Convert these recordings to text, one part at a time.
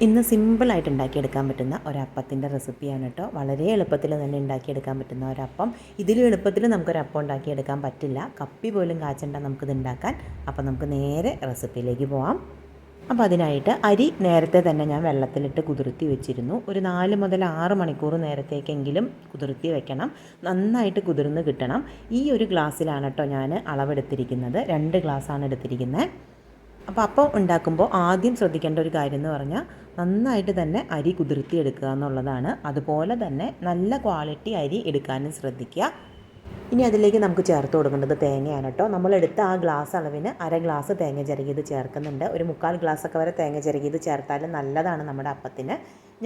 ഇന്ന് സിമ്പിളായിട്ട് ഉണ്ടാക്കിയെടുക്കാൻ പറ്റുന്ന ഒരപ്പത്തിൻ്റെ റെസിപ്പിയാണ് കേട്ടോ. വളരെ എളുപ്പത്തിൽ തന്നെ ഉണ്ടാക്കിയെടുക്കാൻ പറ്റുന്ന ഒരപ്പം. ഇതിലും എളുപ്പത്തിൽ നമുക്കൊരപ്പം ഉണ്ടാക്കിയെടുക്കാൻ പറ്റില്ല. കപ്പി പോലും കാച്ചണ്ട നമുക്കിത് ഉണ്ടാക്കാൻ. അപ്പോൾ നമുക്ക് നേരെ റെസിപ്പിയിലേക്ക് പോകാം. അപ്പോൾ അതിനായിട്ട് അരി നേരത്തെ തന്നെ ഞാൻ വെള്ളത്തിലിട്ട് കുതിർത്തി വെച്ചിരുന്നു. ഒരു 4 മുതൽ 6 മണിക്കൂർ നേരത്തേക്കെങ്കിലും കുതിർത്തി വെക്കണം. നന്നായിട്ട് കുതിർന്ന് കിട്ടണം. ഈ ഒരു ഗ്ലാസ്സിലാണ് കേട്ടോ ഞാൻ അളവെടുത്തിരിക്കുന്നത്. 2 ഗ്ലാസ്സാണ് എടുത്തിരിക്കുന്നത്. അപ്പോൾ ഉണ്ടാക്കുമ്പോൾ ആദ്യം ശ്രദ്ധിക്കേണ്ട ഒരു കാര്യം എന്ന് പറഞ്ഞാൽ നന്നായിട്ട് തന്നെ അരി കുതിർത്തിയെടുക്കുക എന്നുള്ളതാണ്. അതുപോലെ തന്നെ നല്ല ക്വാളിറ്റി അരി എടുക്കാനും ശ്രദ്ധിക്കുക. ഇനി അതിലേക്ക് നമുക്ക് ചേർത്ത് കൊടുക്കേണ്ടത് തേങ്ങയാണ് കേട്ടോ. നമ്മളെടുത്ത ആ ഗ്ലാസ് അളവിന് 1/2 ഗ്ലാസ് തേങ്ങ ചിരകിയത് ചേർക്കുന്നുണ്ട്. ഒരു 3/4 ഗ്ലാസ്സൊക്കെ വരെ തേങ്ങ ചിരകിയത് ചേർത്താലും നല്ലതാണ് നമ്മുടെ അപ്പത്തിന്.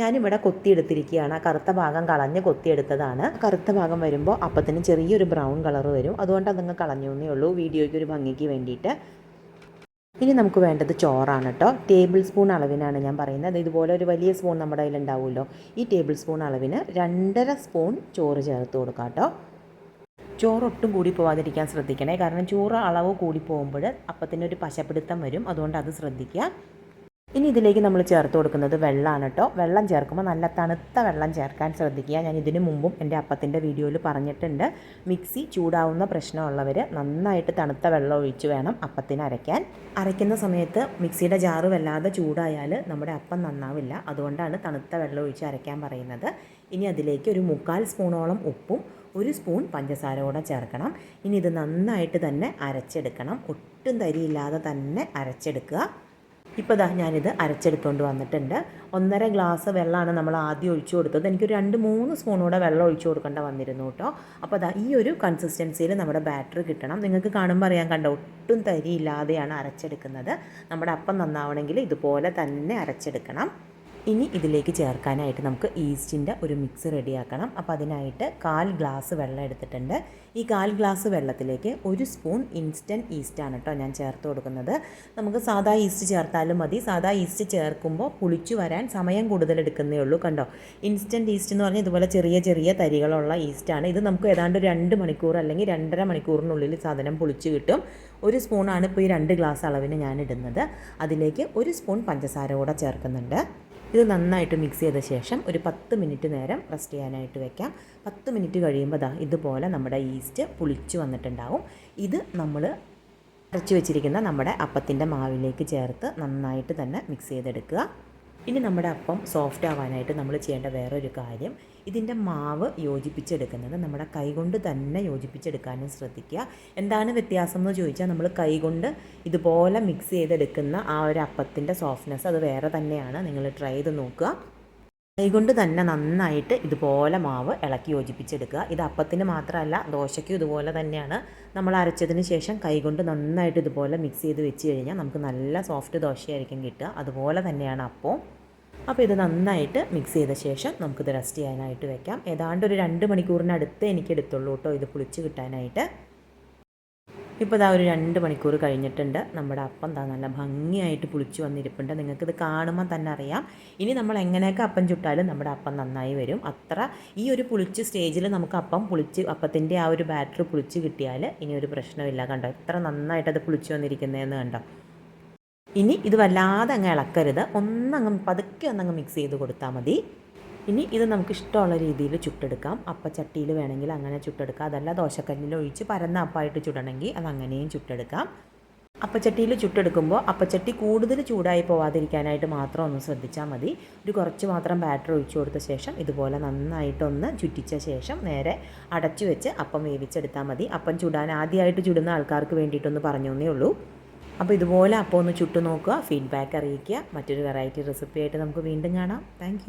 ഞാനിവിടെ കൊത്തിയെടുത്തിരിക്കുകയാണ്. ആ കറുത്ത ഭാഗം കളഞ്ഞ് കൊത്തിയെടുത്തതാണ്. കറുത്ത ഭാഗം വരുമ്പോൾ അപ്പത്തിന് ചെറിയൊരു ബ്രൗൺ കളർ വരും. അതുകൊണ്ട് അതങ്ങ് കളഞ്ഞു എന്നേ ഉള്ളൂ, വീഡിയോയ്ക്ക് ഒരു ഭംഗിക്ക് വേണ്ടിയിട്ട്. ഇനി നമുക്ക് വേണ്ടത് ചോറാണ് കേട്ടോ. ടേബിൾ സ്പൂൺ അളവിനാണ് ഞാൻ പറയുന്നത്. ഇതുപോലെ ഒരു വലിയ സ്പൂൺ നമ്മുടെ കയ്യിലുണ്ടാവുമല്ലോ. ഈ ടേബിൾ സ്പൂൺ അളവിന് 2.5 സ്പൂൺ ചോറ് ചേർത്ത് കൊടുക്കാം കേട്ടോ. ചോറ് ഒട്ടും കൂടി പോകാതിരിക്കാൻ ശ്രദ്ധിക്കണേ. കാരണം ചോറ് അളവ് കൂടി പോകുമ്പോൾ അപ്പത്തിനൊരു പശപ്പിടുത്തം വരും. അതുകൊണ്ട് അത് ശ്രദ്ധിക്കുക. ഇനി ഇതിലേക്ക് നമ്മൾ ചേർത്ത് കൊടുക്കുന്നത് വെള്ളമാണ് കേട്ടോ. വെള്ളം ചേർക്കുമ്പോൾ നല്ല തണുത്ത വെള്ളം ചേർക്കാൻ ശ്രദ്ധിക്കുക. ഞാൻ ഇതിനു മുമ്പും എൻ്റെ അപ്പത്തിൻ്റെ വീഡിയോയിൽ പറഞ്ഞിട്ടുണ്ട്. മിക്സി ചൂടാവുന്ന പ്രശ്നമുള്ളവർ നന്നായിട്ട് തണുത്ത വെള്ളം ഒഴിച്ച് വേണം അപ്പത്തിന് അരയ്ക്കാൻ. അരയ്ക്കുന്ന സമയത്ത് മിക്സിയുടെ ജാറ് വല്ലാതെ ചൂടായാൽ നമ്മുടെ അപ്പം നന്നാവില്ല. അതുകൊണ്ടാണ് തണുത്ത വെള്ളം ഒഴിച്ച് അരയ്ക്കാൻ പറയുന്നത്. ഇനി അതിലേക്ക് ഒരു 3/4 സ്പൂണോളം ഉപ്പും 1 സ്പൂൺ പഞ്ചസാര കൂടെ ചേർക്കണം. ഇനി ഇത് നന്നായിട്ട് തന്നെ അരച്ചെടുക്കണം. ഒട്ടും തരിയില്ലാതെ തന്നെ അരച്ചെടുക്കുക. ഇപ്പോൾ ഞാനിത് അരച്ചെടുത്തുകൊണ്ട് വന്നിട്ടുണ്ട്. 1.5 ഗ്ലാസ് വെള്ളമാണ് നമ്മൾ ആദ്യം ഒഴിച്ചു കൊടുത്തത്. എനിക്കൊരു 2-3 സ്പൂണൂടെ വെള്ളം ഒഴിച്ചു കൊടുക്കേണ്ട വന്നിരുന്നു കേട്ടോ. അപ്പോൾ ഈ ഒരു കൺസിസ്റ്റൻസിയിൽ നമ്മുടെ ബാറ്റർ കിട്ടണം. നിങ്ങൾക്ക് കാണുമ്പോൾ അറിയാൻ കണ്ടോ, ഒട്ടും തരിയില്ലാതെയാണ് അരച്ചെടുക്കുന്നത്. നമ്മുടെ അപ്പം നന്നാവണമെങ്കിൽ ഇതുപോലെ തന്നെ അരച്ചെടുക്കണം. ഇനി ഇതിലേക്ക് ചേർക്കാനായിട്ട് നമുക്ക് ഈസ്റ്റിൻ്റെ ഒരു മിക്സ് റെഡിയാക്കണം. അപ്പോൾ അതിനായിട്ട് 1/4 ഗ്ലാസ് വെള്ളം എടുത്തിട്ടുണ്ട്. ഈ 1/4 ഗ്ലാസ് വെള്ളത്തിലേക്ക് 1 സ്പൂൺ ഇൻസ്റ്റൻറ്റ് ഈസ്റ്റാണ് കേട്ടോ ഞാൻ ചേർത്ത് കൊടുക്കുന്നത്. നമുക്ക് സാദാ ഈസ്റ്റ് ചേർത്താലും മതി. സാദാ ഈസ്റ്റ് ചേർക്കുമ്പോൾ പുളിച്ചു വരാൻ സമയം കൂടുതൽ എടുക്കുന്നേ ഉള്ളൂ. കണ്ടോ, ഇൻസ്റ്റൻറ്റ് ഈസ്റ്റ് എന്ന് പറഞ്ഞാൽ ഇതുപോലെ ചെറിയ ചെറിയ തരികളുള്ള ഈസ്റ്റാണ്. ഇത് നമുക്ക് ഏതാണ്ട് 2 മണിക്കൂർ അല്ലെങ്കിൽ 2.5 മണിക്കൂറിനുള്ളിൽ സാധനം പുളിച്ച് കിട്ടും. 1 സ്പൂണാണ് ഇപ്പോൾ ഈ 2 ഗ്ലാസ് അളവിന് ഞാൻ ഇടുന്നത്. അതിലേക്ക് 1 സ്പൂൺ പഞ്ചസാര കൂടെ ചേർക്കുന്നുണ്ട്. ഇത് നന്നായിട്ട് മിക്സ് ചെയ്ത ശേഷം ഒരു 10 മിനിറ്റ് നേരം റെസ്റ്റ് ചെയ്യാനായിട്ട് വെക്കാം. 10 മിനിറ്റ് കഴിയുമ്പോൾ ഇതുപോലെ നമ്മുടെ ഈസ്റ്റ് പുളിച്ച് വന്നിട്ടുണ്ടാവും. ഇത് നമ്മൾ അരച്ച് വെച്ചിരിക്കുന്ന നമ്മുടെ അപ്പത്തിൻ്റെ മാവിലേക്ക് ചേർത്ത് നന്നായിട്ട് തന്നെ മിക്സ് ചെയ്തെടുക്കുക. ഇനി നമ്മുടെ അപ്പം സോഫ്റ്റ് ആവാനായിട്ട് നമ്മൾ ചെയ്യേണ്ട വേറൊരു കാര്യം, ഇതിൻ്റെ മാവ് യോജിപ്പിച്ചെടുക്കുന്നത് നമ്മുടെ കൈകൊണ്ട് തന്നെ യോജിപ്പിച്ചെടുക്കാനും ശ്രദ്ധിക്കുക. എന്താണ് വ്യത്യാസം എന്ന് ചോദിച്ചാൽ, നമ്മൾ കൈകൊണ്ട് ഇതുപോലെ മിക്സ് ചെയ്തെടുക്കുന്ന ആ ഒരു അപ്പത്തിൻ്റെ സോഫ്റ്റ്നെസ് അത് വേറെ തന്നെയാണ്. നിങ്ങൾ ട്രൈ ചെയ്ത് നോക്കുക. കൈകൊണ്ട് തന്നെ നന്നായിട്ട് ഇതുപോലെ മാവ് ഇളക്കി യോജിപ്പിച്ചെടുക്കുക. ഇത് അപ്പത്തിന് മാത്രമല്ല, ദോശയ്ക്കും ഇതുപോലെ തന്നെയാണ്. നമ്മൾ അരച്ചതിന് ശേഷം കൈകൊണ്ട് നന്നായിട്ട് ഇതുപോലെ മിക്സ് ചെയ്ത് വെച്ച് കഴിഞ്ഞാൽ നമുക്ക് നല്ല സോഫ്റ്റ് ദോശയായിരിക്കും കിട്ടുക. അതുപോലെ തന്നെയാണ് അപ്പം. അപ്പോൾ ഇത് നന്നായിട്ട് മിക്സ് ചെയ്ത ശേഷം നമുക്കിത് റെസ്റ്റ് ചെയ്യാനായിട്ട് വെക്കാം. ഏതാണ്ട് ഒരു 2 മണിക്കൂറിനടുത്ത് എനിക്ക് എടുത്തുള്ളൂ കേട്ടോ ഇത് പുളിച്ച് കിട്ടാനായിട്ട്. ഇപ്പോൾ ഒരു 2 മണിക്കൂർ കഴിഞ്ഞിട്ടുണ്ട്. നമ്മുടെ അപ്പം നല്ല ഭംഗിയായിട്ട് പുളിച്ച് വന്നിരിപ്പുണ്ട്. നിങ്ങൾക്കിത് കാണുമ്പോൾ തന്നെ അറിയാം. ഇനി നമ്മൾ എങ്ങനെയൊക്കെ അപ്പം ചുട്ടാലും നമ്മുടെ അപ്പം നന്നായി വരും. ഈ ഒരു പുളിച്ച് സ്റ്റേജിൽ നമുക്ക് അപ്പത്തിൻ്റെ ആ ഒരു ബാറ്റർ പുളിച്ച് കിട്ടിയാൽ ഇനി ഒരു പ്രശ്നമില്ല. കണ്ടോ, എത്ര നന്നായിട്ടത് പുളിച്ച് വന്നിരിക്കുന്നതെന്ന് കണ്ടോ. ഇനി ഇത് വല്ലാതെ അങ്ങ് ഇളക്കരുത്. പതുക്കെ ഒന്നങ്ങ് മിക്സ് ചെയ്ത് കൊടുത്താൽ മതി. ഇനി ഇത് നമുക്ക് ഇഷ്ടമുള്ള രീതിയിൽ ചുട്ടെടുക്കാം. അപ്പച്ചട്ടിയിൽ വേണമെങ്കിൽ അങ്ങനെ ചുട്ടെടുക്കാം. അതല്ല ദോശക്കല്ലിൽ ഒഴിച്ച് പരന്ന അപ്പമായിട്ട് ചുടണമെങ്കിൽ അതങ്ങനെയും ചുട്ടെടുക്കാം. അപ്പച്ചട്ടിയിൽ ചുട്ടെടുക്കുമ്പോൾ അപ്പച്ചട്ടി കൂടുതൽ ചൂടായി പോവാതിരിക്കാനായിട്ട് മാത്രം ഒന്ന് ശ്രദ്ധിച്ചാൽ മതി. കുറച്ച് മാത്രം ബാറ്റർ ഒഴിച്ചു കൊടുത്ത ശേഷം ഇതുപോലെ നന്നായിട്ടൊന്ന് ചുറ്റിച്ച ശേഷം നേരെ അടച്ചു വെച്ച് അപ്പം വേവിച്ചെടുത്താൽ മതി. അപ്പം ചുടാൻ ആദ്യമായിട്ട് ചുടുന്ന ആൾക്കാർക്ക് വേണ്ടിയിട്ടൊന്ന് പറഞ്ഞേ ഉള്ളൂ. അപ്പോൾ ഇതുപോലെ അപ്പം ഒന്ന് ചുട്ടു നോക്കുക, ഫീഡ്ബാക്ക് അറിയിക്കുക. മറ്റൊരു വെറൈറ്റി റെസിപ്പി ആയിട്ട് നമുക്ക് വീണ്ടും കാണാം. താങ്ക്